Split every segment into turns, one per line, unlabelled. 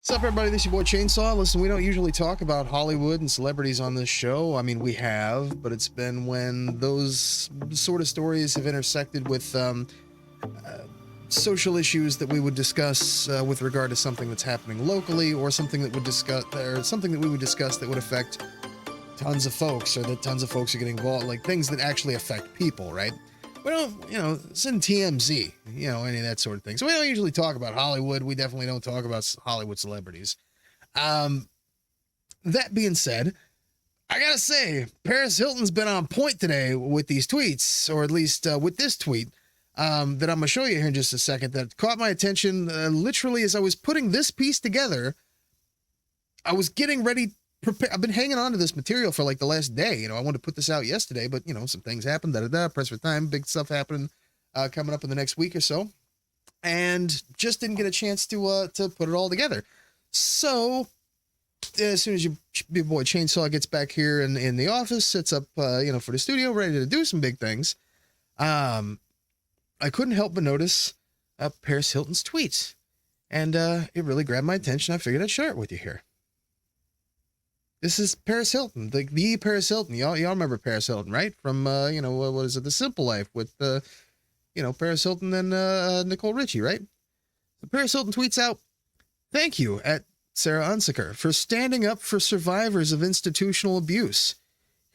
What's up, everybody? This is your boy Chainsaw. Listen, we don't usually talk about Hollywood and celebrities on this show. I mean, we have, but it's been when those sort of stories have intersected with social issues that we would discuss with regard to something that's happening locally, or something that we would discuss that would affect tons of folks, or that tons of folks are getting involved, like things that actually affect people, right? We don't, it's in TMZ, any of that sort of thing. So we don't usually talk about Hollywood. We definitely don't talk about Hollywood celebrities. That being said, I gotta say, Paris Hilton's been on point today with these tweets, or at least with this tweet that I'm gonna show you here in just a second, that caught my attention literally as I was putting this piece together. I was getting ready. I've been hanging on to this material for like the last day. I wanted to put this out yesterday, but some things happened. Press for time, big stuff happening coming up in the next week or so, and just didn't get a chance to put it all together. So as soon as your boy Chainsaw gets back here in the office, sits up for the studio, ready to do some big things, I couldn't help but notice Paris Hilton's tweet, and it really grabbed my attention. I figured I'd share it with you here. This is Paris Hilton, the Paris Hilton. Y'all remember Paris Hilton, right? From, what is it? The Simple Life with, Paris Hilton and Nicole Richie, right? So Paris Hilton tweets out, "Thank you at Sarah Unsicker for standing up for survivors of institutional abuse.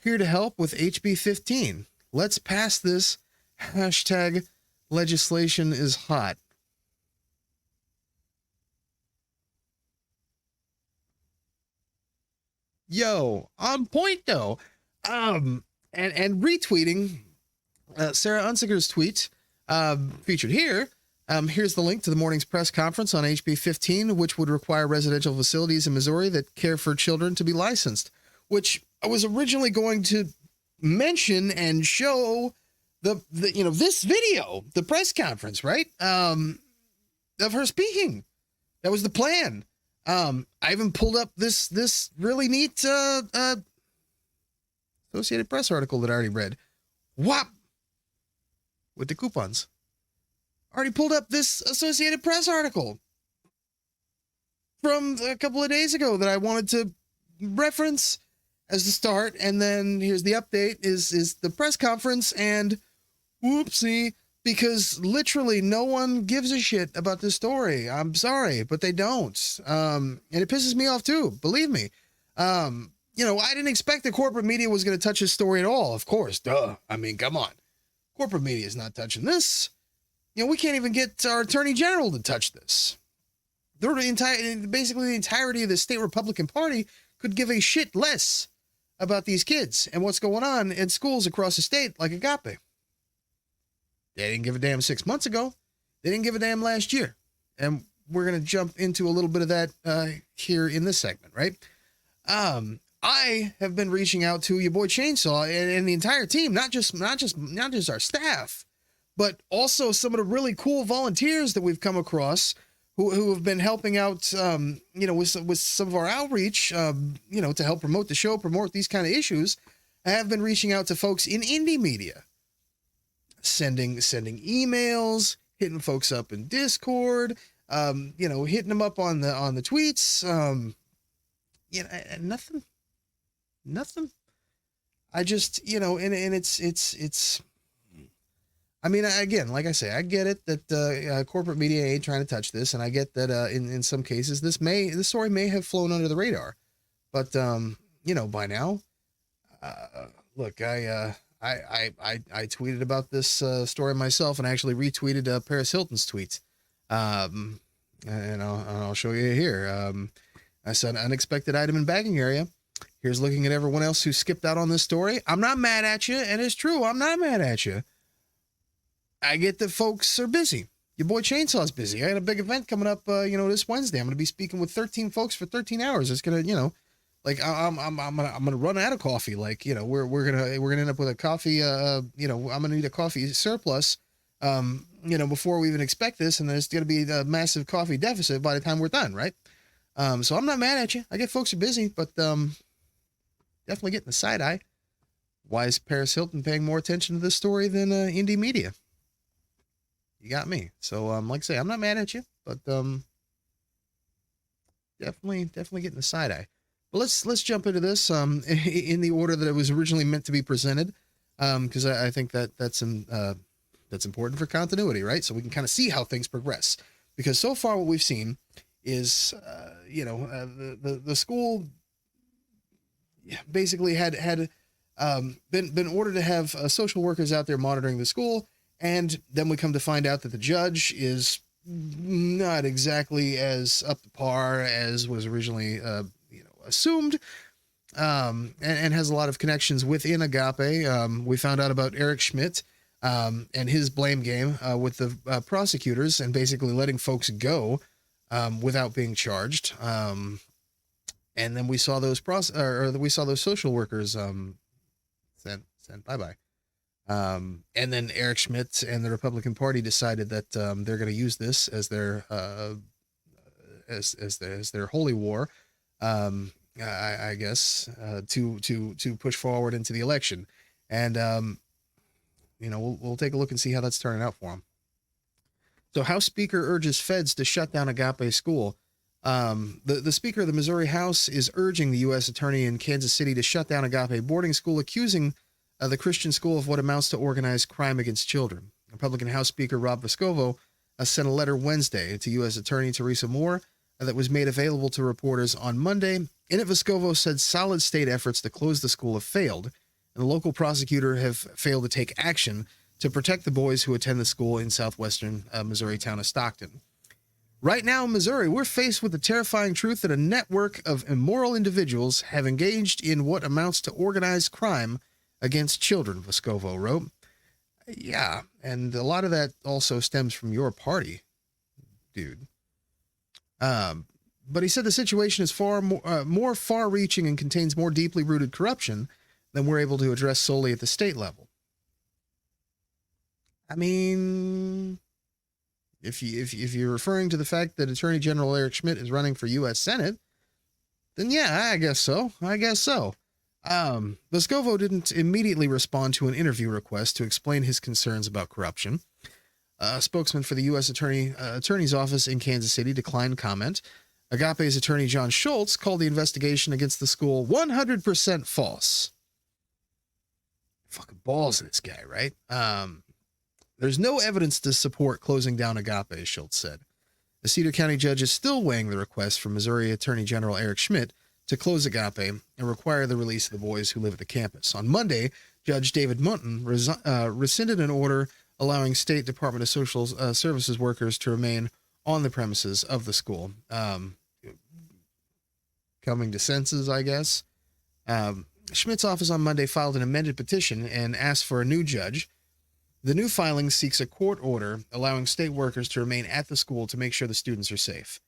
Here to help with HB 15. Let's pass this. Hashtag legislation is hot." Yo, on point though. And retweeting Sarah Unsicker's tweet featured here. Here's the link to the morning's press conference on HB 15, which would require residential facilities in Missouri that care for children to be licensed, which I was originally going to mention and show this video, the press conference, right? Of her speaking. That was the plan. I even pulled up this really neat Associated Press article that I already read. Whop! With the coupons. Already pulled up this Associated Press article from a couple of days ago that I wanted to reference as the start, and then here's the update is the press conference, and whoopsie, because literally no one gives a shit about this story. I'm sorry, but they don't. And it pisses me off too, believe me. I didn't expect the corporate media was going to touch this story at all. Of course, duh. I mean, come on. Corporate media is not touching this. We can't even get our attorney general to touch this. Basically the entirety of the state Republican Party could give a shit less about these kids and what's going on in schools across the state like Agape. They didn't give a damn 6 months ago. They didn't give a damn last year. And we're going to jump into a little bit of that here in this segment, right? I have been reaching out to your boy Chainsaw and the entire team, not just our staff, but also some of the really cool volunteers that we've come across who have been helping out, with some of our outreach, to help promote the show, promote these kind of issues. I have been reaching out to folks in indie media, sending emails, hitting folks up in Discord, hitting them up on the tweets. Nothing. I just, and it's, I mean, again, like I say, I get it that corporate media ain't trying to touch this, and I get that in some cases this story may have flown under the radar, but by now, look, I tweeted about this story myself, and I actually retweeted Paris Hilton's tweet, and I'll show you here. I said, "Unexpected item in bagging area. Here's looking at everyone else who skipped out on this story. I'm not mad at you, and it's true. I'm not mad at you. I get that folks are busy. Your boy Chainsaw's busy. I got a big event coming up, this Wednesday. I'm going to be speaking with 13 folks for 13 hours. It's going to, I'm gonna run out of coffee. Like, we're gonna end up with a coffee. I'm gonna need a coffee surplus. Before we even expect this, and there's gonna be a massive coffee deficit by the time we're done, right? So I'm not mad at you. I get folks are busy, but definitely getting the side eye. Why is Paris Hilton paying more attention to this story than indie media? You got me. So like I say, I'm not mad at you, but definitely getting the side eye. But let's jump into this in the order that it was originally meant to be presented, because I think that's important for continuity, right? So we can kind of see how things progress. Because so far what we've seen is, the school basically had been ordered to have social workers out there monitoring the school, and then we come to find out that the judge is not exactly as up to par as was originally assumed, and has a lot of connections within Agape. We found out about Eric Schmidt and his blame game with the prosecutors and basically letting folks go without being charged. And then we saw those social workers sent bye-bye. And then Eric Schmidt and the Republican Party decided that they're going to use this as their as their holy war, I guess, to push forward into the election. And we'll take a look and see how that's turning out for them. So House Speaker urges feds to shut down Agape school. The Speaker of the Missouri House is urging the U.S. Attorney in Kansas City to shut down Agape boarding school, accusing the Christian school of what amounts to organized crime against children. Republican House Speaker Rob Vescovo sent a letter Wednesday to U.S. Attorney Teresa Moore that was made available to reporters on Monday. In it, Vescovo said solid state efforts to close the school have failed, and the local prosecutor have failed to take action to protect the boys who attend the school in southwestern Missouri town of Stockton. Right now in Missouri, we're faced with the terrifying truth that a network of immoral individuals have engaged in what amounts to organized crime against children, Vescovo wrote. Yeah, and a lot of that also stems from your party, dude. But he said the situation is far more far-reaching and contains more deeply rooted corruption than we're able to address solely at the state level. I mean, if you're referring to the fact that Attorney General Eric Schmidt is running for U.S. Senate, then yeah, I guess so. Vescovo didn't immediately respond to an interview request to explain his concerns about corruption. A spokesman for the U.S. Attorney's Office in Kansas City declined comment. Agape's attorney John Schultz called the investigation against the school 100% false. Fucking balls of this guy, right? There's no evidence to support closing down Agape, Schultz said. The Cedar County judge is still weighing the request from Missouri Attorney General Eric Schmidt to close Agape and require the release of the boys who live at the campus. On Monday, Judge David Munton rescinded an order allowing State Department of Social Services workers to remain on the premises of the school. Coming to senses, I guess. Schmidt's office on Monday filed an amended petition and asked for a new judge. The new filing seeks a court order allowing state workers to remain at the school to make sure the students are safe.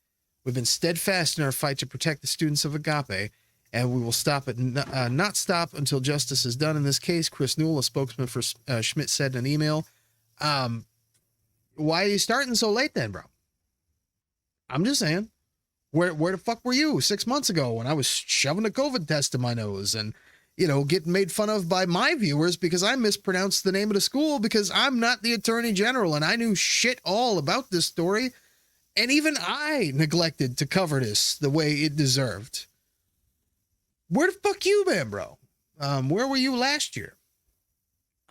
We've been steadfast in our fight to protect the students of Agape, and we will not stop until justice is done in this case, Chris Newell, a spokesman for Schmidt, said in an email. Why are you starting so late then, bro? I'm just saying. Where the fuck were you 6 months ago when I was shoving a COVID test in my nose and, getting made fun of by my viewers because I mispronounced the name of the school because I'm not the Attorney General and I knew shit all about this story. And even I neglected to cover this the way it deserved. Where the fuck you been, bro? Where were you last year?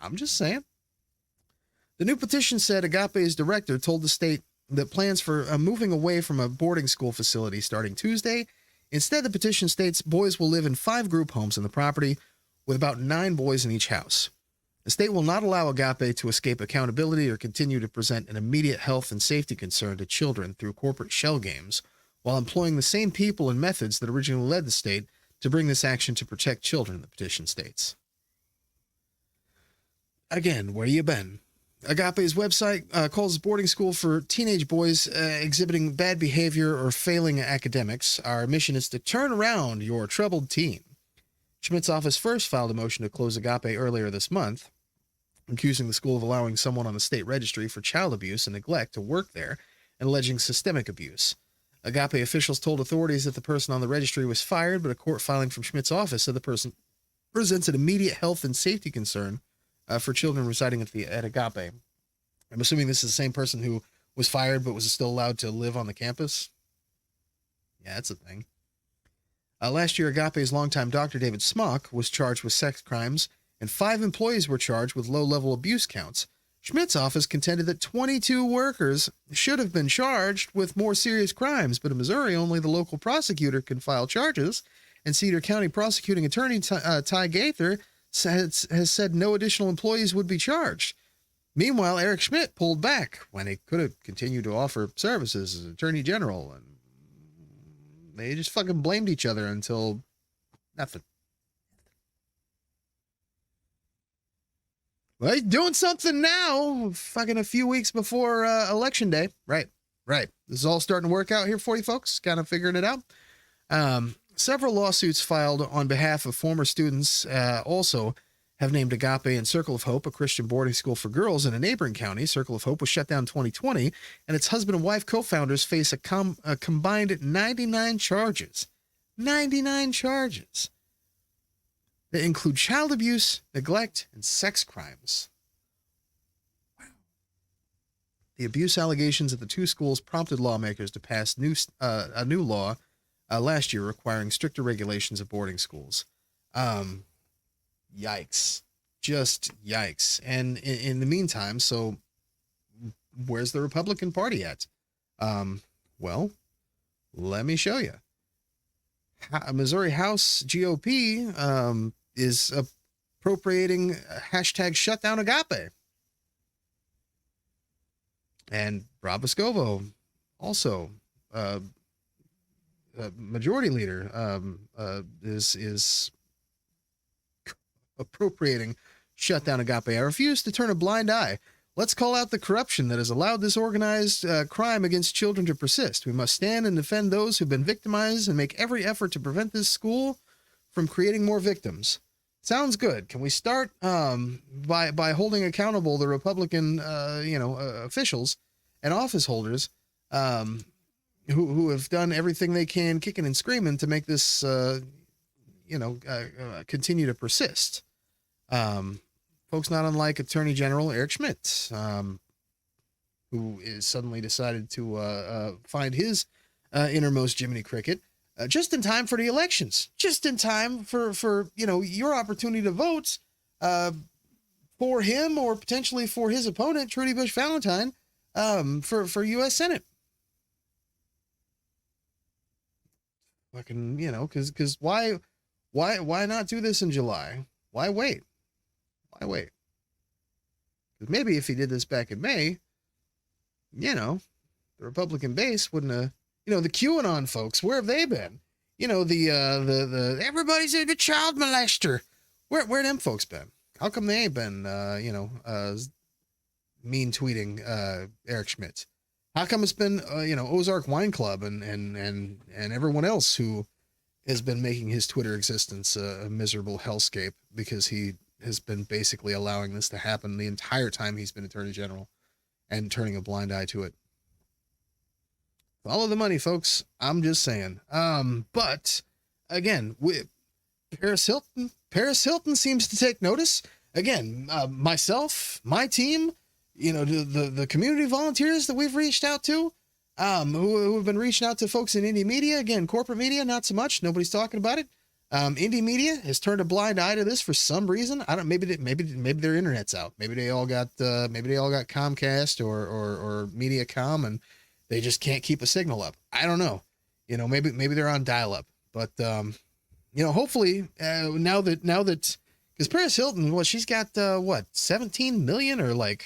I'm just saying. The new petition said Agape's director told the state that plans for moving away from a boarding school facility starting Tuesday. Instead, the petition states boys will live in 5 group homes on the property with about 9 boys in each house. The state will not allow Agape to escape accountability or continue to present an immediate health and safety concern to children through corporate shell games, while employing the same people and methods that originally led the state to bring this action to protect children, the petition states. Again, where you been? Agape's website calls boarding school for teenage boys exhibiting bad behavior or failing academics. Our mission is to turn around your troubled teen. Schmidt's office first filed a motion to close Agape earlier this month, accusing the school of allowing someone on the state registry for child abuse and neglect to work there and alleging systemic abuse. Agape officials told authorities that the person on the registry was fired, but a court filing from Schmidt's office said the person presents an immediate health and safety concern for children residing at Agape. I'm assuming this is the same person who was fired but was still allowed to live on the campus. Yeah, that's a thing. Last year, Agape's longtime doctor, David Smock, was charged with sex crimes, and 5 employees were charged with low-level abuse counts. Schmidt's office contended that 22 workers should have been charged with more serious crimes, but in Missouri, only the local prosecutor can file charges, and Cedar County prosecuting attorney Ty Gaither has said no additional employees would be charged. Meanwhile, Eric Schmidt pulled back when he could have continued to offer services as Attorney General, and they just fucking blamed each other until nothing. Well, he's doing something now, fucking a few weeks before Election Day. Right. This is all starting to work out here for you folks, kind of figuring it out. Several lawsuits filed on behalf of former students also have named Agape and Circle of Hope, a Christian boarding school for girls in a neighboring county. Circle of Hope was shut down in 2020, and its husband and wife co-founders face a combined 99 charges. 99 charges that include child abuse, neglect, and sex crimes. Wow. The abuse allegations at the 2 schools prompted lawmakers to pass a new law last year requiring stricter regulations of boarding schools. Yikes. Just yikes. And in the meantime, so where's the Republican Party at? Well, let me show you. Missouri House GOP is appropriating hashtag shutdown Agape. And Rob Vescovo, also majority leader, is appropriating shutdown Agape. I refuse to turn a blind eye. Let's call out the corruption that has allowed this organized crime against children to persist. We must stand and defend those who've been victimized and make every effort to prevent this school from creating more victims. Sounds good. Can we start by holding accountable the Republican officials and office holders who have done everything they can, kicking and screaming, to make this continue to persist. Folks not unlike Attorney General Eric Schmidt, who is suddenly decided to find his innermost Jiminy Cricket just in time for the elections, just in time for your opportunity to vote for him or potentially for his opponent, Trudy Bush Valentine, for U.S. Senate. Fucking, because why not do this in July? Why wait? Because maybe if he did this back in May, the Republican base wouldn't have, the QAnon folks, where have they been? The everybody's a child molester. Where them folks been? How come they ain't been, mean tweeting Eric Schmidt? How come it's been, Ozark Wine Club and everyone else who has been making his Twitter existence a miserable hellscape because he has been basically allowing this to happen the entire time he's been Attorney General and turning a blind eye to it. Follow the money, folks. I'm just saying. But again, Paris Hilton seems to take notice. Again, myself, my team, the community volunteers that we've reached out to, who have been reaching out to folks in indie media. Again, corporate media, not so much. Nobody's talking about it. Indie media has turned a blind eye to this for some reason. I don't. Maybe their internet's out. Maybe they all got Comcast or MediaCom, and they just can't keep a signal up. I don't know. Maybe they're on dial-up. But hopefully now that because Paris Hilton, she's got 17 million or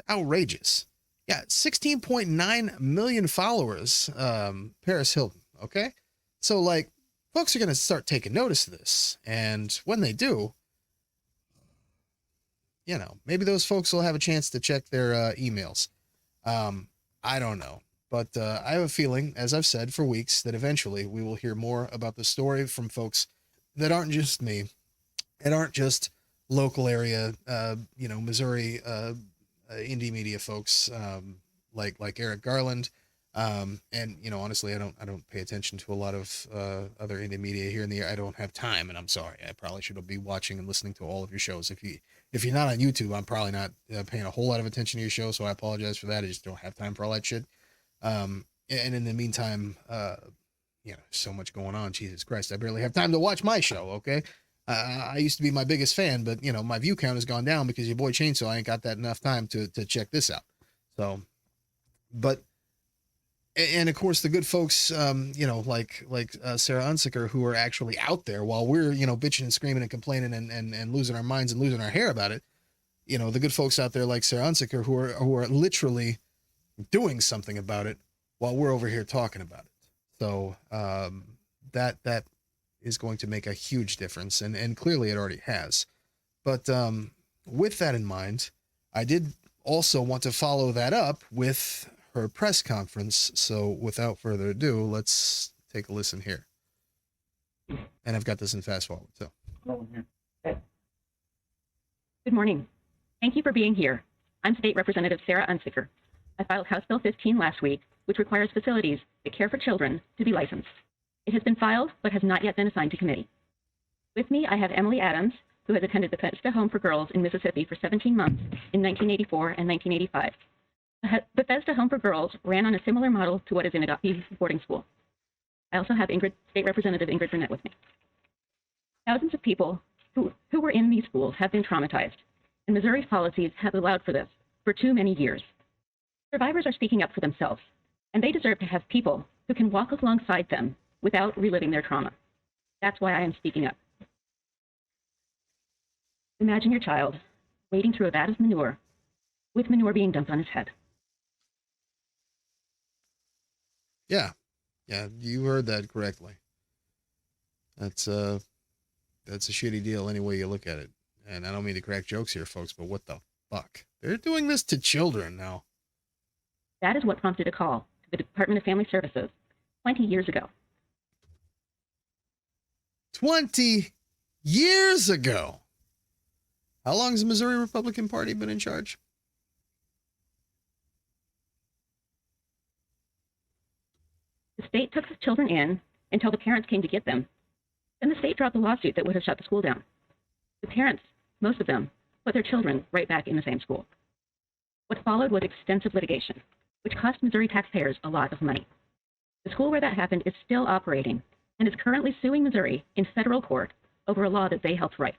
outrageous. Yeah, 16.9 million followers. Paris Hilton. Okay, so folks are going to start taking notice of this. And when they do, maybe those folks will have a chance to check their emails. I don't know. But I have a feeling, as I've said for weeks, that eventually we will hear more about the story from folks that aren't just me and aren't just local area, Missouri indie media folks like Eric Garland. And honestly, I don't pay attention to a lot of other indie media here in the area. I don't have time, and I'm sorry. I probably should be watching and listening to all of your shows. If you're not on YouTube, I'm probably not paying a whole lot of attention to your show, so I apologize for that. I just don't have time for all that shit. And in the meantime, so much going on. Jesus Christ, I barely have time to watch my show. Okay. I used to be my biggest fan, but my view count has gone down because your boy Chainsaw ain't got that enough time to check this out. So, but, and of course the good folks, like Sarah Unsicker, who are actually out there while we're, bitching and screaming and complaining and losing our minds and losing our hair about it. The good folks out there like Sarah Unsicker who are literally doing something about it while we're over here talking about it. So, that is going to make a huge difference, and clearly it already has. But with that in mind, I did also want to follow that up with her press conference. So without further ado, let's take a listen here. And I've got this in fast forward. So,
good morning. Thank you for being here. I'm State Representative Sarah Unsicker. I filed House Bill 15 last week, which requires facilities that care for children to be licensed. It has been filed, but has not yet been assigned to committee. With me, I have Emily Adams, who has attended Bethesda Home for Girls in Mississippi for 17 months in 1984 and 1985. Bethesda Home for Girls ran on a similar model to what is in Agape boarding school. I also have State Representative Ingrid Burnett with me. Thousands of people who were in these schools have been traumatized, and Missouri's policies have allowed for this for too many years. Survivors are speaking up for themselves, and they deserve to have people who can walk alongside them without reliving their trauma. That's why I am speaking up. Imagine your child wading through a vat of manure with manure being dumped on his head.
Yeah, you heard that correctly. That's a shitty deal any way you look at it. And I don't mean to crack jokes here, folks, but what the fuck? They're doing this to children now.
That is what prompted a call to the Department of Family Services 20 years ago.
20 years ago? How long has the Missouri Republican Party been in charge?
The state took the children in until the parents came to get them. Then the state dropped a lawsuit that would have shut the school down. The parents, most of them, put their children right back in the same school. What followed was extensive litigation, which cost Missouri taxpayers a lot of money. The school where that happened is still operating and is currently suing Missouri in federal court over a law that they helped write.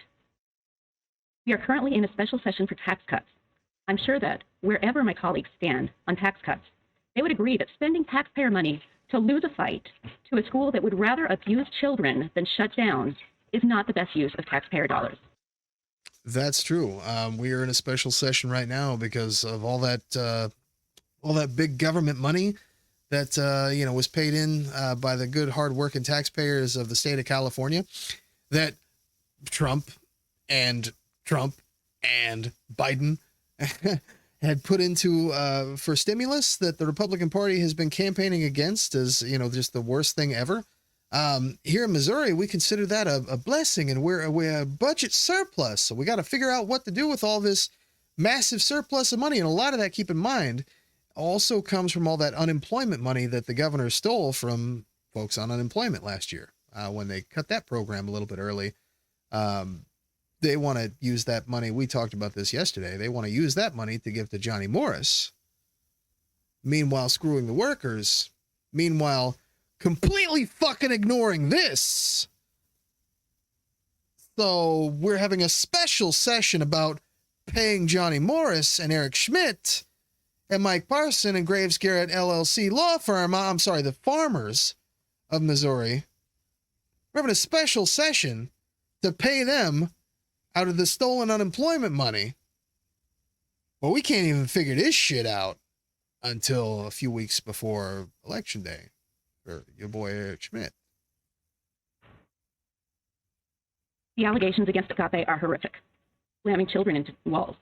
We are currently in a special session for tax cuts. I'm sure that wherever my colleagues stand on tax cuts, they would agree that spending taxpayer money to lose a fight to a school that would rather abuse children than shut down is not the best use of taxpayer dollars.
That's true. We are in a special session right now because of all that big government money that was paid in by the good, hard-working taxpayers of the state of California, that Trump and Biden had put into for stimulus, that the Republican Party has been campaigning against as just the worst thing ever. Here in Missouri, we consider that a blessing, and we're a budget surplus. So we got to figure out what to do with all this massive surplus of money. And a lot of that, keep in mind, also comes from all that unemployment money that the governor stole from folks on unemployment last year when they cut that program a little bit early. They want to use that money. We talked about this yesterday. They want to use that money to give to Johnny Morris. Meanwhile, screwing the workers. Meanwhile, completely fucking ignoring this. So we're having a special session about paying Johnny Morris and Eric Schmidt and Mike Parson and Graves Garrett LLC law firm. I'm sorry, the farmers of Missouri. We're having a special session to pay them out of the stolen unemployment money. Well, we can't even figure this shit out until a few weeks before Election Day for your boy Eric Schmidt.
The allegations against Agape are horrific. Slamming children into walls,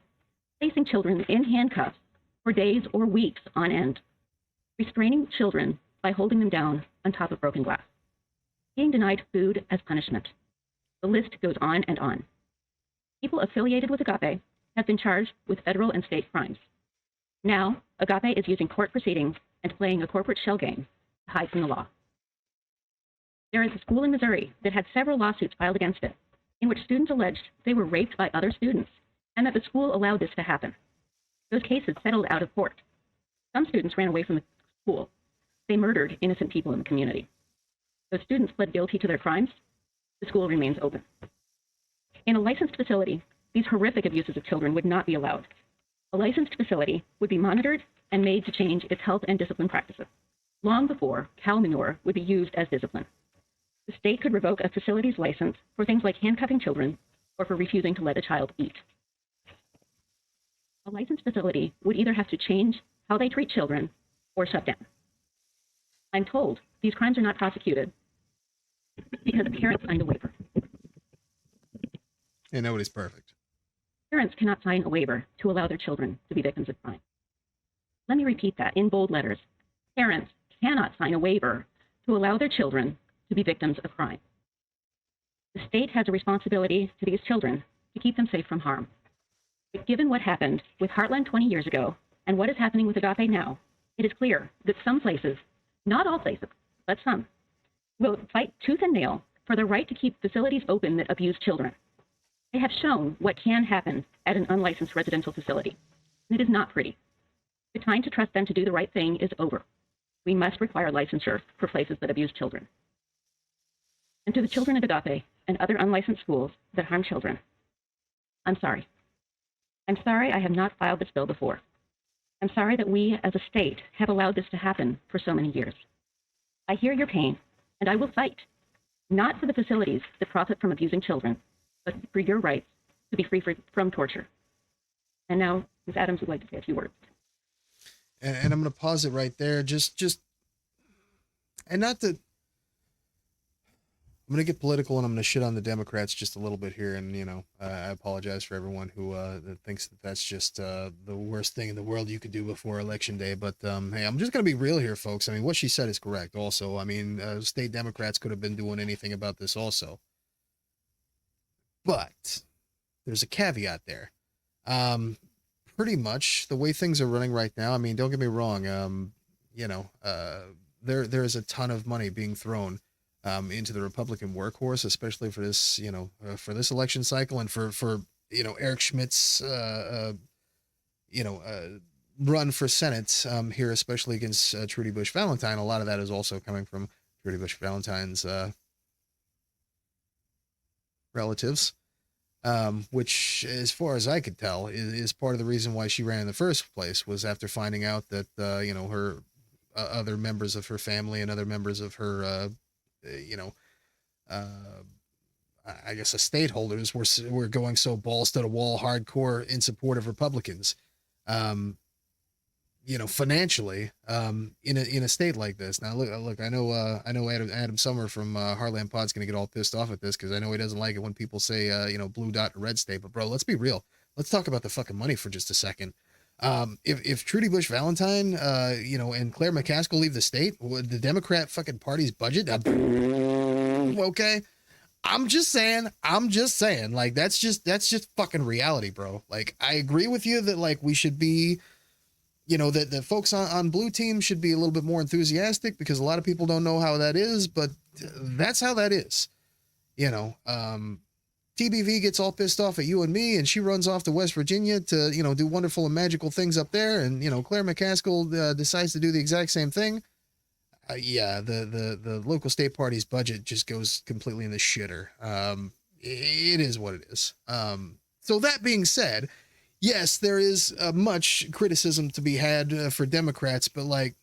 placing children in handcuffs for days or weeks on end, restraining children by holding them down on top of broken glass, being denied food as punishment. The list goes on and on. People affiliated with Agape have been charged with federal and state crimes. Now, Agape is using court proceedings and playing a corporate shell game to hide from the law. There is a school in Missouri that had several lawsuits filed against it, in which students alleged they were raped by other students and that the school allowed this to happen. Those cases settled out of court. Some students ran away from the school. They murdered innocent people in the community. Those students pled guilty to their crimes. The school remains open. In a licensed facility, these horrific abuses of children would not be allowed. A licensed facility would be monitored and made to change its health and discipline practices, long before cow manure would be used as discipline. The state could revoke a facility's license for things like handcuffing children or for refusing to let a child eat. A licensed facility would either have to change how they treat children or shut down. I'm told these crimes are not prosecuted because parents signed a waiver.
Yeah, nobody's perfect.
Parents cannot sign a waiver to allow their children to be victims of crime. Let me repeat that in bold letters. Parents cannot sign a waiver to allow their children to be victims of crime. The state has a responsibility to these children to keep them safe from harm. But given what happened with Heartland 20 years ago and what is happening with Agape now, it is clear that some places, not all places, but some, will fight tooth and nail for the right to keep facilities open that abuse children. They have shown what can happen at an unlicensed residential facility. It is not pretty. The time to trust them to do the right thing is over. We must require licensure for places that abuse children. And to the children at Agape and other unlicensed schools that harm children, I'm sorry. I'm sorry I have not filed this bill before. I'm sorry that we as a state have allowed this to happen for so many years. I hear your pain, and I will fight, not for the facilities that profit from abusing children, but for your rights to be free from torture. And now, Ms. Adams would like to say a few words.
And I'm going to pause it right there. And not to, I'm going to get political and I'm going to shit on the Democrats just a little bit here. And, I apologize for everyone who thinks that that's just the worst thing in the world you could do before Election Day. But, hey, I'm just going to be real here, folks. I mean, what she said is correct also. I mean, state Democrats could have been doing anything about this also. But there's a caveat there. Pretty much the way things are running right now, I mean, don't get me wrong. There is a ton of money being thrown into the Republican workhorse, especially for this, for this election cycle and for Eric Schmidt's, run for Senate here, especially against Trudy Bush Valentine. A lot of that is also coming from Trudy Bush Valentine's relatives, which, as far as I could tell, is part of the reason why she ran in the first place, was after finding out that, her other members of her family and other members of her, I guess estate holders were going so balls to the wall hardcore in support of Republicans, financially, in a state like this. Now, look, I know Adam Summer from Heartland Pod's going to get all pissed off at this because I know he doesn't like it when people say, blue dot red state. But bro, let's be real. Let's talk about the fucking money for just a second. If Trudy Bush Valentine, and Claire McCaskill leave the state, would the Democrat fucking party's budget? Okay. I'm just saying, like, that's just fucking reality, bro. Like, I agree with you that, like, we should be, that the folks on blue team should be a little bit more enthusiastic because a lot of people don't know how that is, but that's how that is. TBV gets all pissed off at you and me, and she runs off to West Virginia to, do wonderful and magical things up there. And, Claire McCaskill decides to do the exact same thing. The local state party's budget just goes completely in the shitter. It is what it is. So that being said, yes, there is much criticism to be had for Democrats, but like,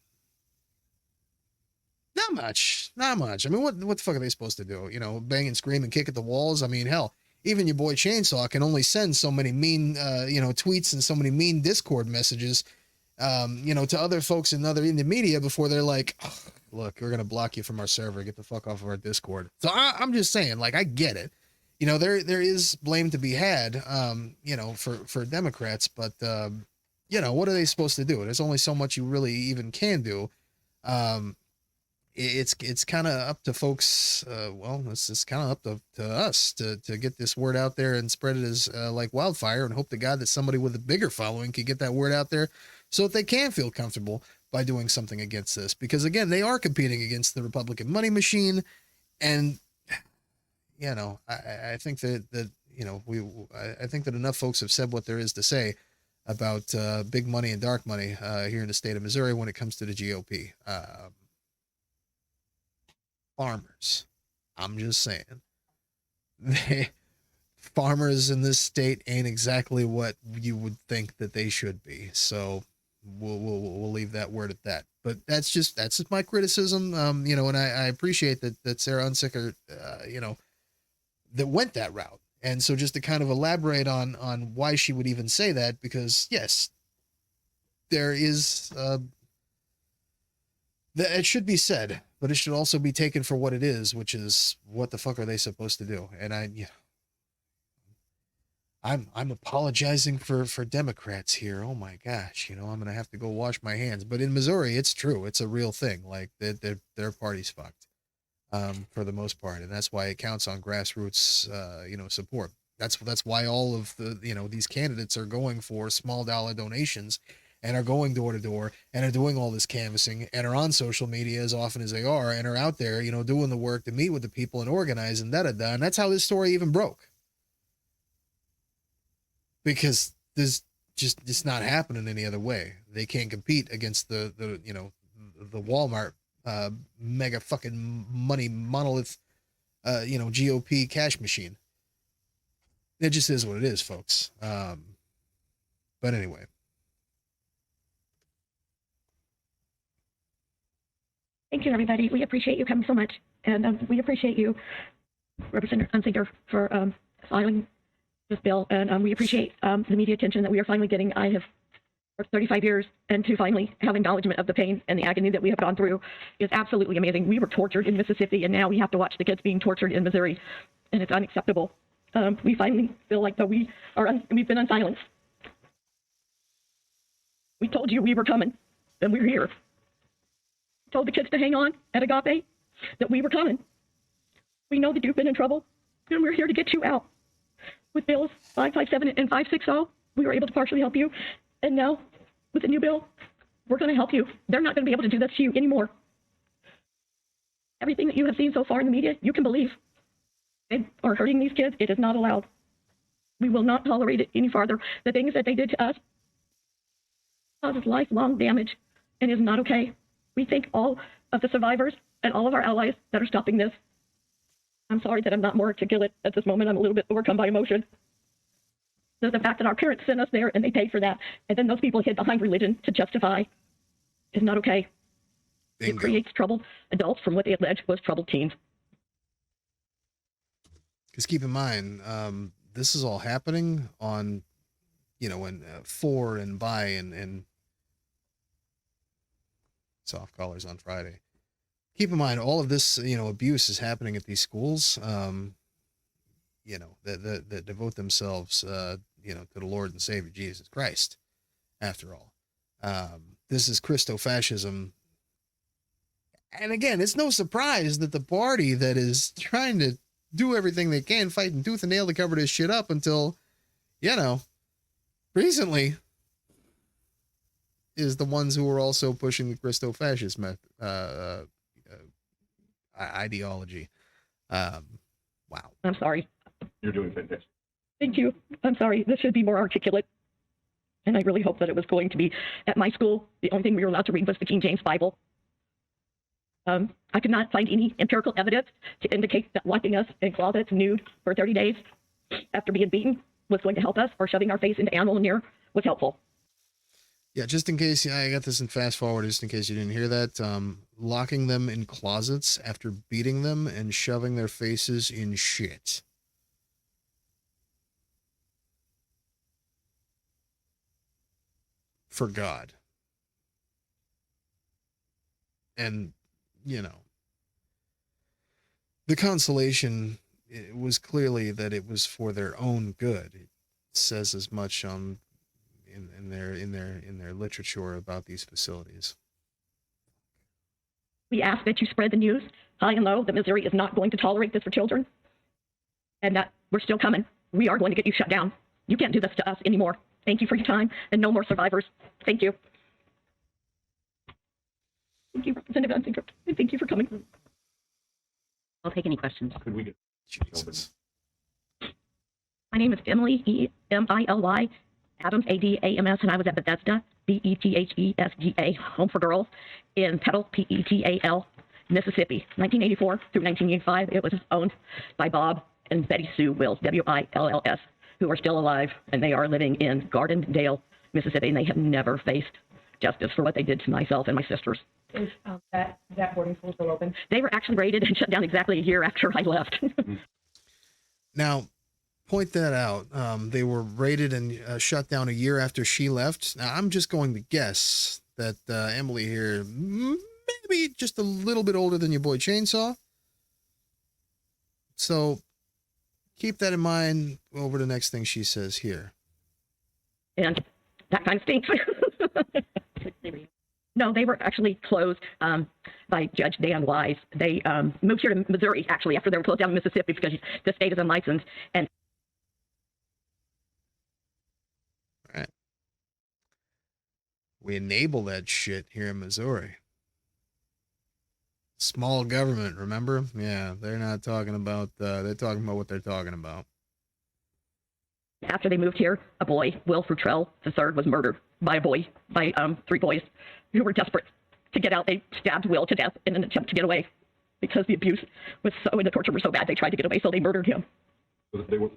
not much. I mean, what the fuck are they supposed to do? Bang and scream and kick at the walls? I mean, hell, even your boy Chainsaw can only send so many mean, tweets and so many mean Discord messages, to other folks in the media before they're like, oh, look, we're going to block you from our server. Get the fuck off of our Discord. So I'm just saying, like, I get it. There is blame to be had, for Democrats, but, what are they supposed to do? There's only so much you really even can do. It's kind of up to folks. It's kind of up to us to get this word out there and spread it as like wildfire, and hope to God that somebody with a bigger following can get that word out there so that they can feel comfortable by doing something against this. Because again, they are competing against the Republican money machine, and I think that I think that enough folks have said what there is to say about big money and dark money here in the state of Missouri when it comes to the GOP. farmers. I'm just saying. Farmers in this state ain't exactly what you would think that they should be. So we'll leave that word at that. But that's just my criticism. And I appreciate that Sarah Unsicker, that went that route. And so just to kind of elaborate on why she would even say that, because yes, there is that it should be said, but it should also be taken for what it is, which is what the fuck are they supposed to do? And I'm apologizing for Democrats here. Oh my gosh, I'm gonna have to go wash my hands. But in Missouri, it's true. It's a real thing. Like their party's fucked, for the most part, and that's why it counts on grassroots, support. That's why all of the these candidates are going for small dollar donations, and are going door to door, and are doing all this canvassing, and are on social media as often as they are, and are out there, doing the work to meet with the people and organize and da. And that's how this story even broke. Because it's not happening any other way. They can't compete against the Walmart mega fucking money monolith GOP cash machine. It just is what it is, folks. But anyway.
Thank you, everybody. We appreciate you coming so much, and we appreciate you, Representative Unsicker, for filing this bill, and we appreciate the media attention that we are finally getting. I have worked 35 years, and to finally have acknowledgement of the pain and the agony that we have gone through is absolutely amazing. We were tortured in Mississippi, and now we have to watch the kids being tortured in Missouri, and it's unacceptable. We finally feel like that we've been unsilenced. We told you we were coming, and we're here. We told the kids to hang on at Agape, that we were coming. We know that you've been in trouble, and we're here to get you out. With bills 557 and 560, we were able to partially help you. And now, with the new bill, we're going to help you. They're not going to be able to do this to you anymore. Everything that you have seen so far in the media, you can believe. They are hurting these kids. It is not allowed. We will not tolerate it any farther. The things that they did to us causes lifelong damage and is not okay. We thank all of the survivors and all of our allies that are stopping this. I'm sorry that I'm not more articulate at this moment. I'm a little bit overcome by emotion. The fact that our parents sent us there and they paid for that, and then those people hid behind religion to justify, is not okay. Bingo. It creates troubled adults from what they allege was troubled teens.
Because keep in mind, this is all happening on, when for and by and soft collars on Friday. Keep in mind, all of this, abuse is happening at these schools, that devote themselves, to the Lord and Savior Jesus Christ, after all. This is Christo-fascism. And again, it's no surprise that the party that is trying to do everything they can, fighting tooth and nail to cover this shit up until, recently, is the ones who are also pushing the Christo-fascist ideology. Wow.
I'm sorry.
You're doing fantastic.
Thank you. I'm sorry. This should be more articulate. And I really hope that it was going to be. At my school, the only thing we were allowed to read was the King James Bible. I could not find any empirical evidence to indicate that locking us in closets nude for 30 days after being beaten was going to help us, or shoving our face into animal manure was helpful.
Yeah, just in case, I got this in fast forward, just in case you didn't hear that. Locking them in closets after beating them and shoving their faces in shit. For God. And, the consolation, it was clearly that it was for their own good. It says as much in their literature about these facilities.
We ask that you spread the news high and low that Missouri is not going to tolerate this for children, and that we're still coming. We are going to get you shut down. You can't do this to us anymore. Thank you for your time, and no more survivors. Thank you. Thank you, Representative Unsicker, and thank you for coming.
I'll take any questions.
Could we get
Jesus.
My name is Emily, Emily, Adams, Adams, and I was at Bethesda, Bethesga, Home for Girls, in Petal, Petal. Mississippi, 1984 through 1985. It was owned by Bob and Betty Sue Wills, Wills, who are still alive, and they are living in Gardendale, Mississippi, and they have never faced justice for what they did to myself and my sisters.
Is that boarding school still open?
They were actually raided and shut down exactly a year after I left.
Now, point that out. They were raided and shut down a year after she left. Now, I'm just going to guess that Emily here, maybe just a little bit older than your boy Chainsaw. So keep that in mind over the next thing she says here.
And that kind of stinks. No, they were actually closed by Judge Dan Wise. They moved here to Missouri, actually, after they were closed down in Mississippi because the state is unlicensed. And
All right. We enable that shit here in Missouri. Small government, remember? Yeah, they're not talking about, they're talking about what they're talking about.
after they moved here, a boy, Will Frutrell III, was murdered by three boys who were desperate to get out. They stabbed Will to death in an attempt to get away because the abuse was so and the torture was so bad. They tried to get away, so they murdered him.
So they were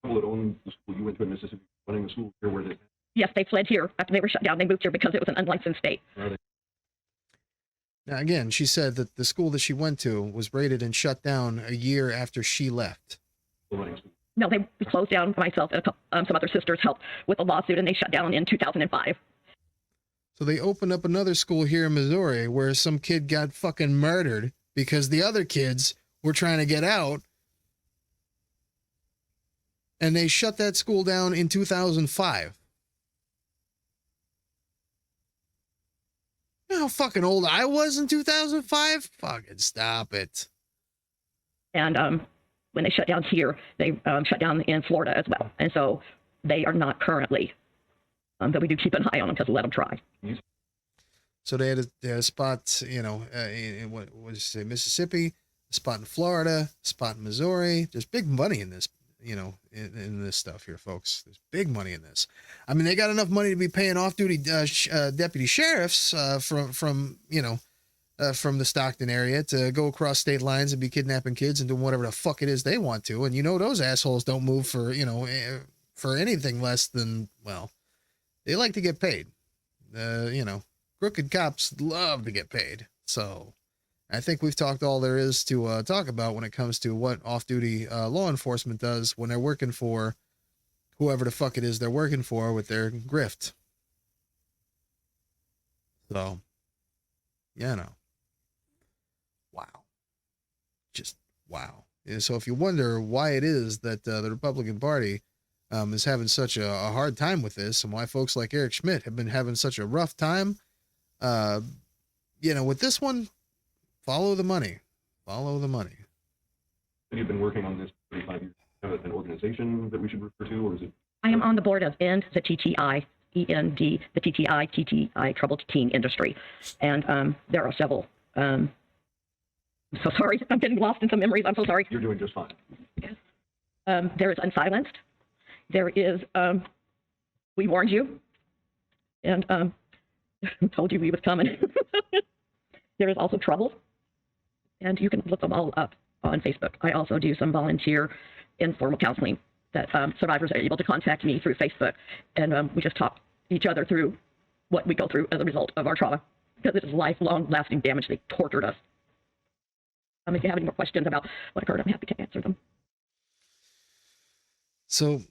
people that owned the school you went to in Mississippi, running the school here where they.
Yes, they fled here after they were shut down. They moved here because it was an unlicensed state.
Now, again, she said that the school that she went to was raided and shut down a year after she left.
No, they closed down. Myself and some other sisters helped with a lawsuit, and they shut down in 2005.
So they opened up another school here in Missouri where some kid got fucking murdered because the other kids were trying to get out. And they shut that school down in 2005. You know how fucking old I was in 2005? Fucking stop it.
And when they shut down here, they shut down in Florida as well. And so they are not currently, but we do keep an eye on them because we let them try.
So they had a spot, you know, in what was it, Mississippi, a spot in Florida, a spot in Missouri. There's big money in this, you know, in this stuff here, folks. There's big money in this. I mean, they got enough money to be paying off-duty deputy sheriffs from you know, from the Stockton area to go across state lines and be kidnapping kids and doing whatever the fuck it is they want to. And you know, those assholes don't move for, you know, for anything less than, well, they like to get paid. You know, crooked cops love to get paid. So I think we've talked all there is to talk about when it comes to what off-duty law enforcement does when they're working for whoever the fuck it is they're working for with their grift. So, yeah, no. Wow. Just wow. And so if you wonder why it is that the Republican Party is having such a hard time with this and why folks like Eric Schmidt have been having such a rough time, you know, with this one, follow the money. Follow the money.
You've been working on this for 35 years. Have an organization that we should refer to, or is it?
I am on the board of END, the TTI, END, the TTI, Troubled Teen Industry. And there are several. I'm so sorry. I'm getting lost in some memories. I'm so sorry.
You're doing just fine.
There is Unsilenced. There is We Warned You. And told you we was coming. There is also Trouble. And you can look them all up on Facebook. I also do some volunteer informal counseling that survivors are able to contact me through Facebook. And we just talk each other through what we go through as a result of our trauma. Because it is lifelong, lasting damage. They tortured us. If you have any more questions about what occurred, I'm happy to answer them.
So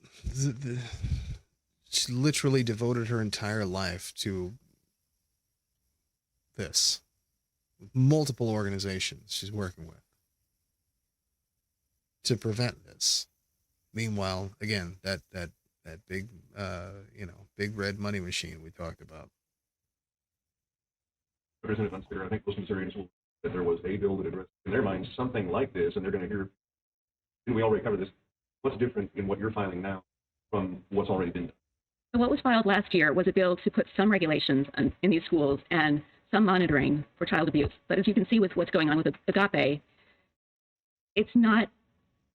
she literally devoted her entire life to this. Multiple organizations she's working with to prevent this. Meanwhile, again, that big, you know, big red money machine we talked about.
Representative Unsicker, I think most Missourians will that there was a bill that addressed in their minds something like this, and they're going to hear, and we already covered this, what's different in what you're filing now from what's already been done?
So what was filed last year was a bill to put some regulations in these schools and some monitoring for child abuse. But as you can see with what's going on with Agape, it's not,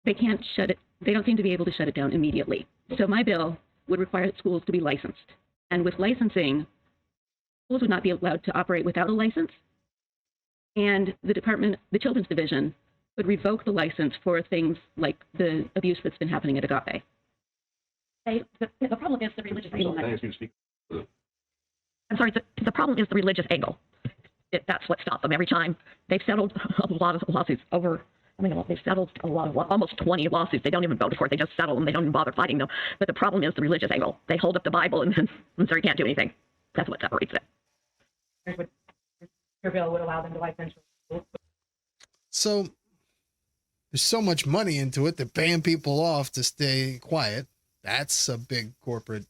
they can't shut it, they don't seem to be able to shut it down immediately. So my bill would require schools to be licensed. And with licensing, schools would not be allowed to operate without a license. And the Children's Division could revoke the license for things like the abuse that's been happening at Agape.
The problem is the religious angle.
Can I ask you to speak?
I'm sorry, the problem is the religious angle. That's what stopped them every time. They've settled a lot of lawsuits over, they've settled almost 20 lawsuits. They don't even go to court. They just settle them. They don't even bother fighting them. But the problem is the religious angle. They hold up the Bible and then Missouri can't do anything. That's what separates it.
Your bill would allow them to license.
So there's so much money into it. They're paying people off to stay quiet. That's a big corporate,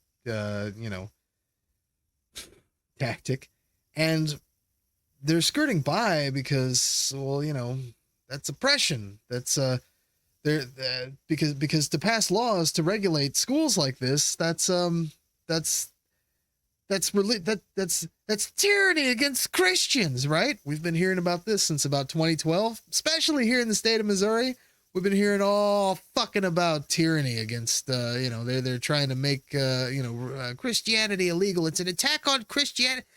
tactic. And they're skirting by because, well, that's oppression. That's because to pass laws to regulate schools like this, that's tyranny against Christians, right? We've been hearing about this since about 2012, especially here in the state of Missouri. We've been hearing all fucking about tyranny against, they're trying to make, Christianity illegal. It's an attack on Christianity.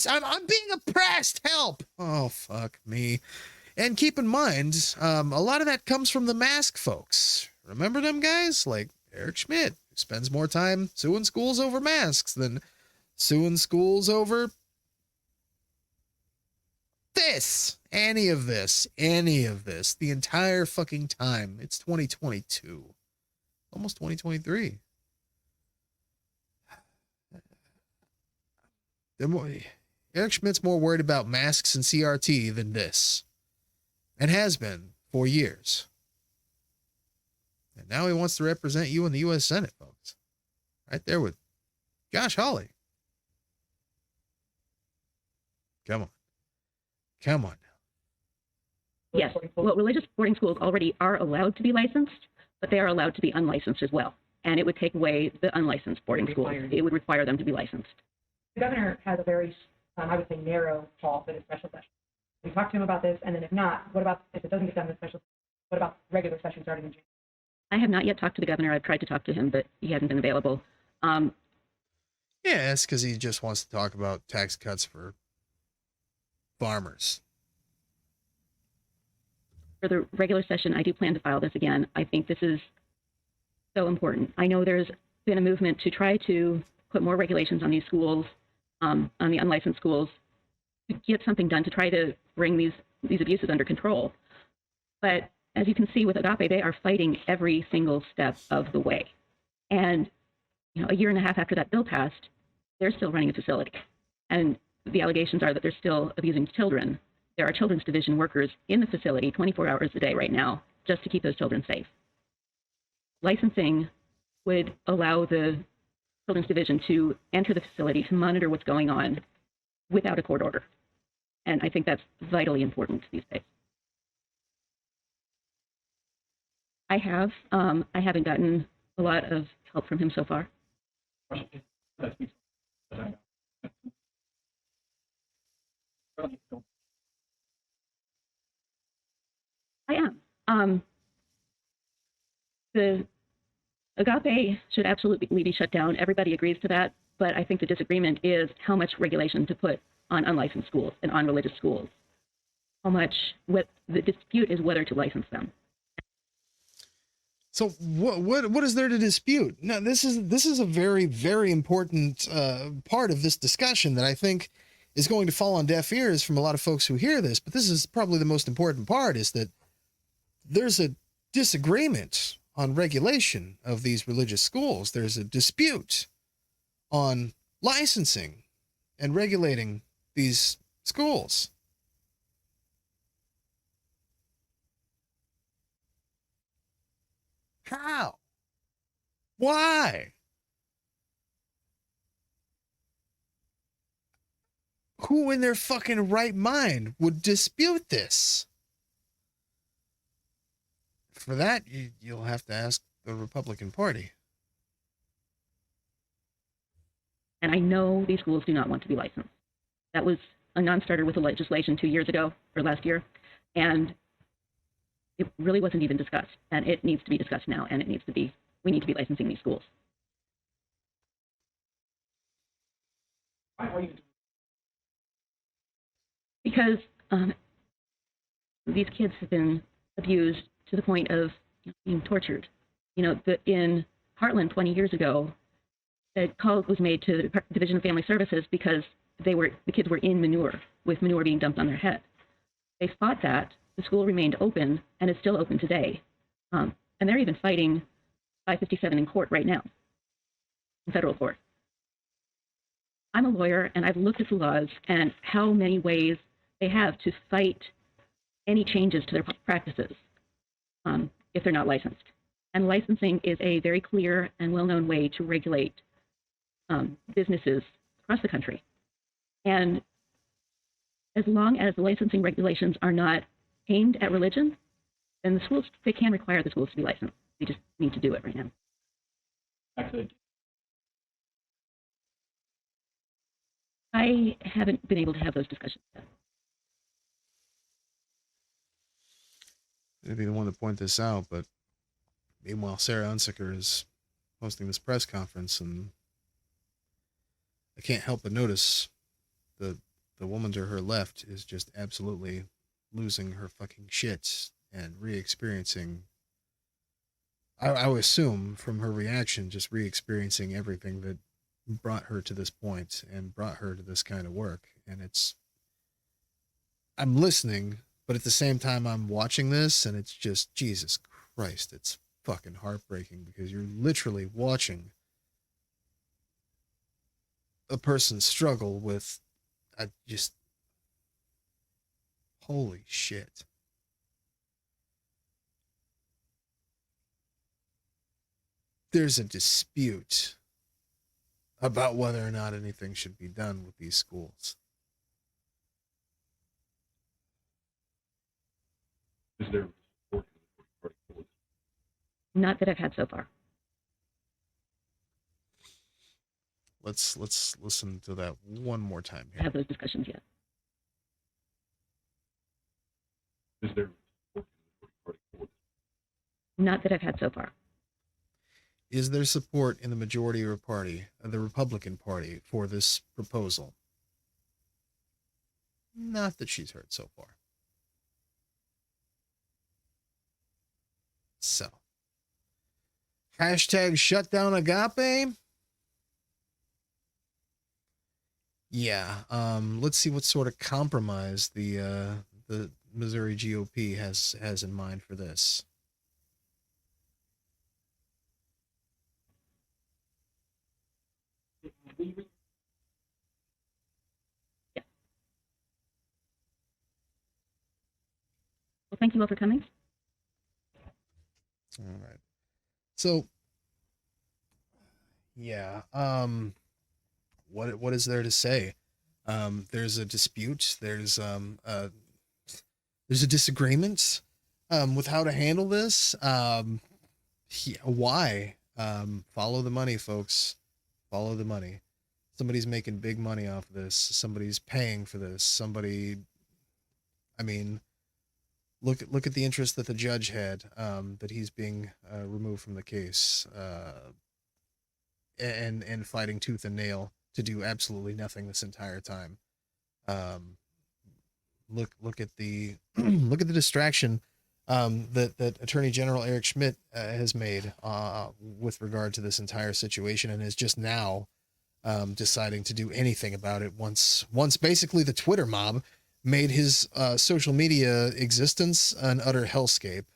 I'm being oppressed. Help. Oh, fuck me. And keep in mind, a lot of that comes from the mask folks. Remember them guys? Like Eric Schmidt, who spends more time suing schools over masks than suing schools over any of this, the entire fucking time. It's 2022, almost 2023. Eric Schmidt's more worried about masks and CRT than this, and has been for years. And now he wants to represent you in the U.S. Senate, folks. Right there with Josh Hawley. Come on.
Yes, well, religious boarding schools already are allowed to be licensed, but they are allowed to be unlicensed as well. And it would take away the unlicensed boarding schools. It would require them to be licensed.
The governor has a very, I would say, narrow call for the special session. We talked to him about this, and then if not, what about if it doesn't get done in the special? What about regular session starting in January?
I have not yet talked to the governor. I've tried to talk to him, but he hasn't been available.
Yeah, it's because he just wants to talk about tax cuts for farmers.
For the regular session, I do plan to file this again. I think this is so important. I know there's been a movement to try to put more regulations on these schools, on the unlicensed schools, to get something done to try to bring these abuses under control. But as you can see with Agape, they are fighting every single step of the way. And a year and a half after that bill passed, they're still running a facility. And the allegations are that they're still abusing children. There are Children's Division workers in the facility 24 hours a day right now just to keep those children safe. Licensing would allow the Children's Division to enter the facility to monitor what's going on without a court order. And I think that's vitally important these days. I haven't gotten a lot of help from him so far. I am. The Agape should absolutely be shut down. Everybody agrees to that, but I think the disagreement is how much regulation to put on unlicensed schools and on religious schools. What the dispute is whether to license them.
So what is there to dispute? No, this is a very, very important part of this discussion that I think is going to fall on deaf ears from a lot of folks who hear this. But this is probably the most important part, is that there's a disagreement on regulation of these religious schools. There's a dispute on licensing and regulating these schools. How? Why? Who in their fucking right mind would dispute this? For that, you'll have to ask the Republican Party.
And I know these schools do not want to be licensed. That was a non-starter with the legislation 2 years ago, or last year, and it really wasn't even discussed. And it needs to be discussed now, and we need to be licensing these schools.
Why are you?
Because These kids have been abused to the point of being tortured. In Heartland 20 years ago, a call was made to the Division of Family Services because the kids were in manure, with manure being dumped on their head. They fought that. The school remained open and is still open today. And they're even fighting 557 in court right now, in federal court. I'm a lawyer, and I've looked at the laws and how many ways they have to fight any changes to their practices if they're not licensed. And licensing is a very clear and well-known way to regulate businesses across the country. And as long as the licensing regulations are not aimed at religion, then the schools, they can require the schools to be licensed. They just need to do it right now. I haven't been able to have those discussions yet.
I'd be the one to point this out, but meanwhile, Sarah Unsicker is hosting this press conference, and I can't help but notice the woman to her left is just absolutely losing her fucking shit and re-experiencing, I would assume from her reaction, just re-experiencing everything that brought her to this point and brought her to this kind of work. And I'm listening, but at the same time I'm watching this, and it's just, Jesus Christ, it's fucking heartbreaking, because you're literally watching a person struggle with holy shit. There's a dispute about whether or not anything should be done with these schools.
Is there support in the party for this?
Not that I've had so far.
Let's listen to that one more time here.
Have those discussions yet.
Is there support in the party for this?
Not that I've had so far.
Is there support in the majority of party, the Republican Party, for this proposal? Not that she's heard so far. So, hashtag shutdown Agape. Yeah, let's see what sort of compromise the Missouri GOP has in mind for this.
Yeah. Well, thank you all for coming.
All right. So, yeah, what is there to say? There's a dispute. There's a disagreement with how to handle this. Why? Follow the money, folks. Follow the money. Somebody's making big money off of this. Somebody's paying for this. Somebody, I mean, look at the interest that the judge had, that he's being removed from the case, and fighting tooth and nail to do absolutely nothing this entire time. Look at the look at the distraction that Attorney General Eric Schmidt has made with regard to this entire situation, and is just now deciding to do anything about it once basically the Twitter mob made his social media existence an utter hellscape.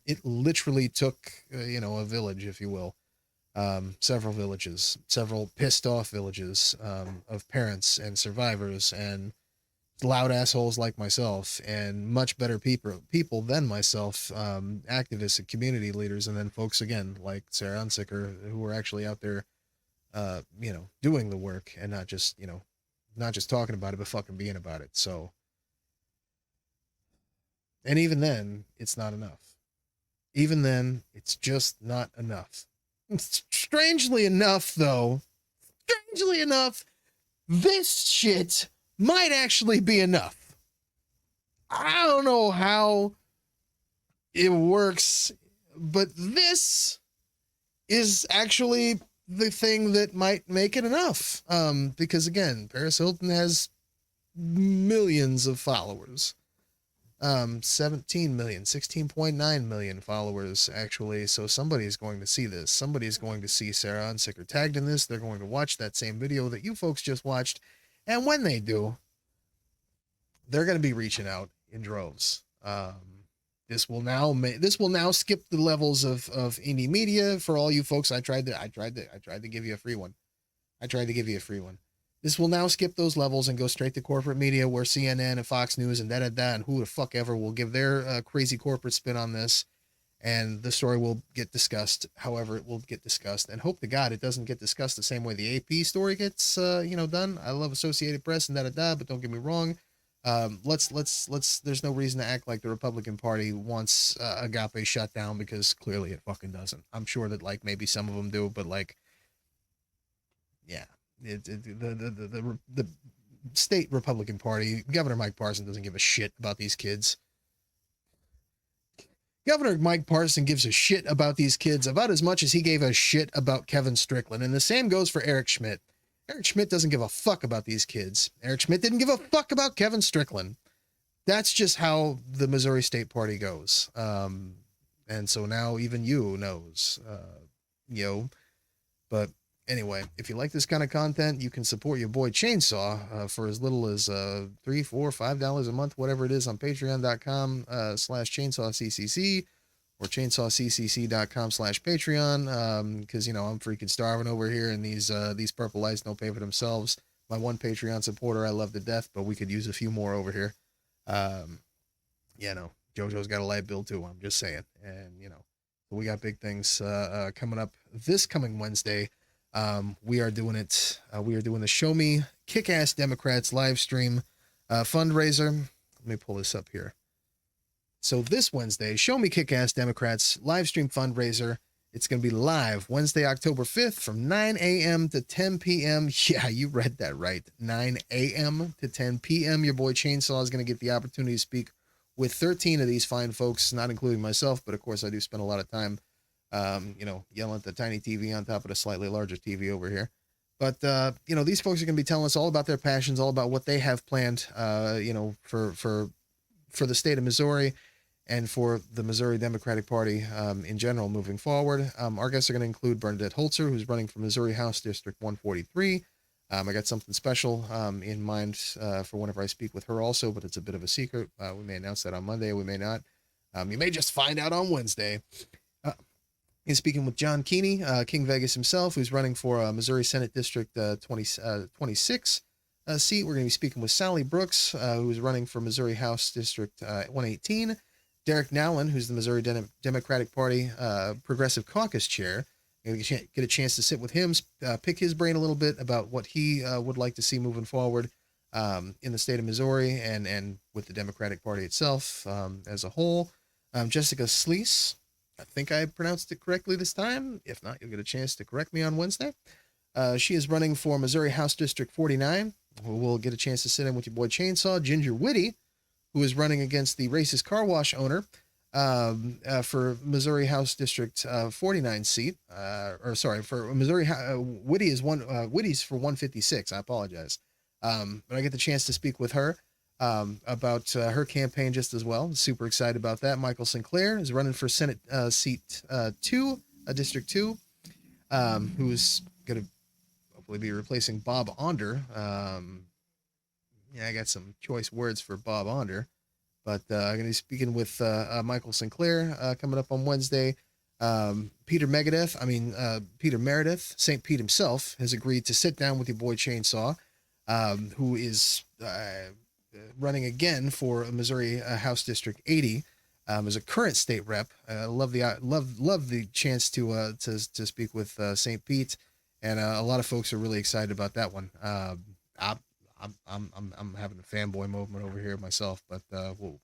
It literally took a village, if you will, several villages, several pissed off villages of parents and survivors and loud assholes like myself, and much better people than myself, activists and community leaders, and then folks again like Sarah Unsicker, who were actually out there doing the work and not just talking about it, but fucking being about it. So, and even then it's not enough. Even then it's just not enough. Strangely enough, this shit might actually be enough. I don't know how it works, but this is actually the thing that might make it enough. Because again, Paris Hilton has millions of followers. 17 million, 16.9 million followers, actually. So somebody is going to see this. Somebody is going to see Sarah Unsicker tagged in this. They're going to watch that same video that you folks just watched. And when they do, they're going to be reaching out in droves. This will now skip the levels of indie media for all you folks. I tried to give you a free one. This will now skip those levels and go straight to corporate media, where CNN and Fox News and and who the fuck ever will give their crazy corporate spin on this, and the story will get discussed however it will get discussed. And hope to God it doesn't get discussed the same way the AP story gets done. I love Associated Press and but don't get me wrong. Let's there's no reason to act like the Republican Party wants Agape shut down, because clearly it fucking doesn't. I'm sure that like maybe some of them do, but like, yeah, the state Republican Party, Governor Mike Parson doesn't give a shit about these kids. Governor Mike Parson gives a shit about these kids about as much as he gave a shit about Kevin Strickland, and the same goes for Eric Schmidt. Eric Schmidt doesn't give a fuck about these kids. Eric Schmidt didn't give a fuck about Kevin Strickland. That's just how the Missouri State Party goes. And so now even you knows, But anyway, if you like this kind of content, you can support your boy Chainsaw for as little as $3, $4, $5 a month, whatever it is, on patreon.com/chainsawccc or chainsawccc.com/Patreon. Because, I'm freaking starving over here, and these purple lights don't pay for themselves. My one Patreon supporter I love to death, but we could use a few more over here. JoJo's got a light bill too, I'm just saying. And, we got big things coming up this coming Wednesday. We are doing it. We are doing the Show Me Kick-Ass Democrats live stream fundraiser. Let me pull this up here. So this Wednesday, Show Me Kick-Ass Democrats live stream fundraiser. It's going to be live Wednesday, October 5th from 9 a.m. to 10 p.m. Yeah, you read that right. 9 a.m. to 10 p.m. Your boy Chainsaw is going to get the opportunity to speak with 13 of these fine folks, not including myself, but of course I do spend a lot of time, yelling at the tiny TV on top of the slightly larger TV over here. But, these folks are going to be telling us all about their passions, all about what they have planned, for the state of Missouri and for the Missouri Democratic Party in general moving forward. Our guests are going to include Bernadette Holzer, who's running for Missouri House District 143. I got something special in mind for whenever I speak with her also, but it's a bit of a secret. We may announce that on Monday, we may not. You may just find out on Wednesday. He's speaking with John Keeney, King Vegas himself, who's running for Missouri Senate District 26 seat. We're going to be speaking with Sally Brooks, who's running for Missouri House District 118. Derek Nowlin, who's the Missouri Democratic Party Progressive Caucus Chair. You're going to get a chance to sit with him, pick his brain a little bit about what he would like to see moving forward in the state of Missouri and with the Democratic Party itself as a whole. Jessica Sleece, I think I pronounced it correctly this time. If not, you'll get a chance to correct me on Wednesday. She is running for Missouri House District 49. We'll get a chance to sit in with your boy Chainsaw. Ginger Whitty, who is running against the racist car wash owner for Missouri House District 49 seat. For Missouri, Whitty's for 156. I apologize. But I get the chance to speak with her about her campaign just as well. Super excited about that. Michael Sinclair is running for Senate seat 2, District 2, who's going to hopefully be replacing Bob Onder. I got some choice words for Bob Onder, but I'm going to be speaking with Michael Sinclair coming up on Wednesday. Peter Meredith, St. Pete himself, has agreed to sit down with your boy Chainsaw, who is running again for Missouri House District 80 as a current state rep. Love the chance to speak with St. Pete, and a lot of folks are really excited about that one. I'm having a fanboy moment over here myself, but we'll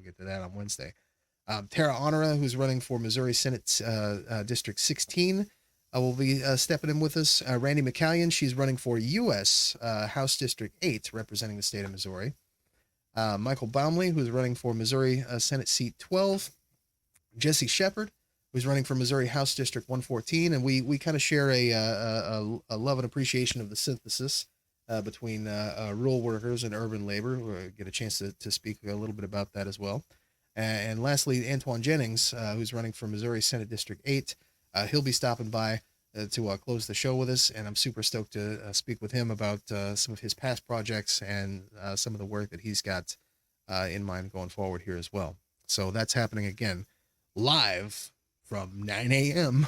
get to that on Wednesday. Tara Honora, who's running for Missouri Senate District 16, will be stepping in with us. Randy McCallion, she's running for U.S. House District 8, representing the state of Missouri. Michael Baumley, who's running for Missouri Senate Seat 12. Jesse Shepard, who's running for Missouri House District 114, and we kind of share a love and appreciation of the synthesis. between rural workers and urban labor. We'll get a chance to speak a little bit about that as well. And lastly, Antoine Jennings, who's running for Missouri Senate District 8. He'll be stopping by to close the show with us, and I'm super stoked to speak with him about some of his past projects and some of the work that he's got in mind going forward here as well. So that's happening again live from 9 a.m.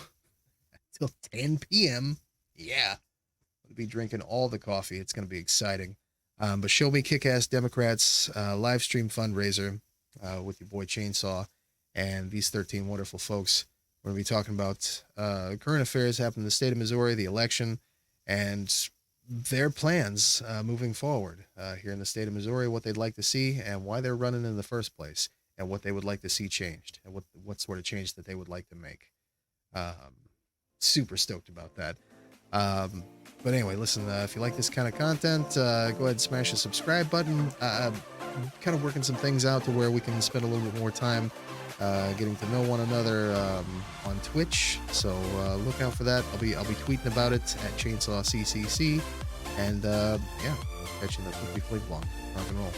till 10 p.m. Yeah. I'll be drinking all the coffee. It's going to be exciting. But Show Me Kick-Ass Democrats live stream fundraiser with your boy Chainsaw and these 13 wonderful folks. We're going to be talking about current affairs happening in the state of Missouri, the election, and their plans moving forward here in the state of Missouri, what they'd like to see and why they're running in the first place, and what they would like to see changed, and what sort of change that they would like to make. Super stoked about that. But anyway, listen, if you like this kind of content, go ahead and smash the subscribe button. I'm kind of working some things out to where we can spend a little bit more time getting to know one another on Twitch. So look out for that. I'll be tweeting about it at Chainsaw CCC. And yeah, we'll catch you in the flippy flick vlog. Rock and roll.